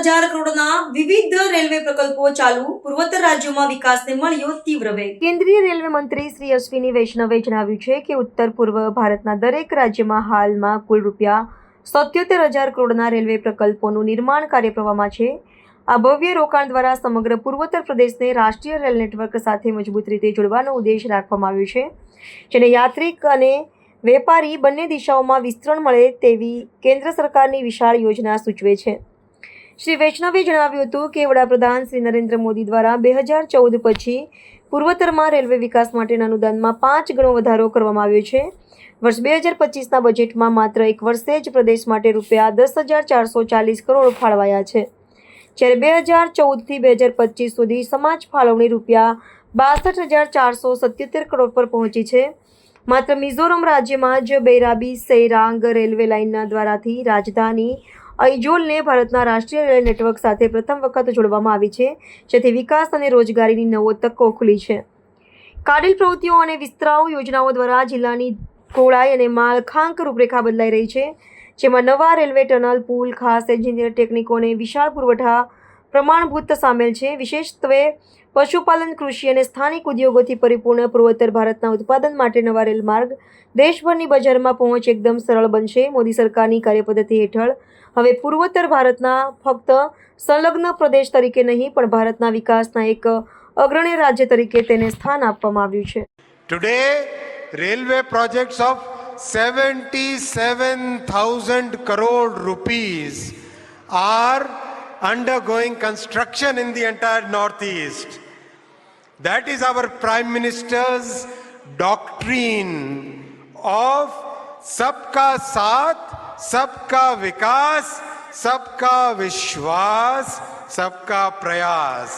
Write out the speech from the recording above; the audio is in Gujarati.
10,000 કરોડના વિવિધ રેલવે પ્રકલ્પો ચાલુ, પૂર્વોત્તર રાજ્યોમાં વિકાસને મળ્યો તીવ્ર વેગ. કેન્દ્રીય રેલવે મંત્રી શ્રી અશ્વિની વૈષ્ણવે જણાવ્યું છે કે ઉત્તર પૂર્વ ભારતના દરેક રાજ્યમાં હાલમાં કુલ રૂપિયા 77,000 કરોડના રેલવે પ્રકલ્પોનું નિર્માણ કાર્યપ્રવાહમાં છે. આ ભવ્ય રોકાણ દ્વારા સમગ્ર પૂર્વોત્તર પ્રદેશને રાષ્ટ્રીય રેલ નેટવર્ક સાથે મજબૂત રીતે જોડવાનો ઉદ્દેશ રાખવામાં આવ્યો છે, જેને યાત્રિક અને વેપારી બંને દિશાઓમાં વિસ્તરણ મળે તેવી કેન્દ્ર સરકારની વિશાળ યોજના સૂચવે છે. શ્રી વૈષ્ણવે જણાવ્યું હતું કે વડાપ્રધાન શ્રી નરેન્દ્ર મોદી દ્વારા 2014 પછી પૂર્વોત્તરમાં રેલવે વિકાસ માટેના અનુદાનમાં 5 ગણો વધારો કરવામાં આવ્યો છે. વર્ષ 2025ના બજેટમાં માત્ર એક વર્ષે જ પ્રદેશ માટે રૂપિયા 10,440 કરોડ ફાળવાયા છે, જ્યારે 2014થી 2025 સુધી સમાજ ફાળવણી રૂપિયા 62,477 કરોડ પર પહોંચી છે. માત્ર મિઝોરમ રાજ્યમાં જ બૈરાબી સૈરાંગ રેલવે લાઇનના દ્વારાથી રાજધાની અઇજોલને ભારતના રાષ્ટ્રીય રેલ નેટવર્ક સાથે પ્રથમ વખત જોડવામાં આવી છે, જેથી વિકાસ અને રોજગારીની નવો તકો ખુલી છે. કાડિલ પ્રવૃત્તિઓ અને વિસ્તરાવ યોજનાઓ દ્વારા જિલ્લાની પહોળાઈ અને માળખાંક રૂપરેખા બદલાઈ રહી છે, જેમાં નવા રેલવે ટનલ, પુલ, ખાસ એન્જિનિયર ટેકનિકો અને વિશાળ પુરવઠા પ્રમાણભૂત સામેલ છે. વિશેષત્વે પશુપાલન, કૃષિ અને સ્થાનિક ઉદ્યોગોથી પરિપૂર્ણ પૂર્વોત્તર ભારતના ઉત્પાદન માટે નવા રેલ માર્ગ દેશભરની બજારમાં પહોંચ એકદમ સરળ બનશે. મોદી સરકારની કાર્યપદ્ધતિ હેઠળ હવે પૂર્વોત્તર ભારતના ફક્ત સંલગ્ન પ્રદેશ તરીકે નહીં, પણ ભારતના વિકાસના એક અગ્રણી રાજ્ય તરીકે તેને સ્થાન આપવામાં આવ્યું છે. Today, railway projects of 77,000 crore rupees are undergoing construction in the entire Northeast. That is our Prime Minister's doctrine of Sabka Saath, Sabka Vikas, Sabka Vishwas, Sabka Prayas.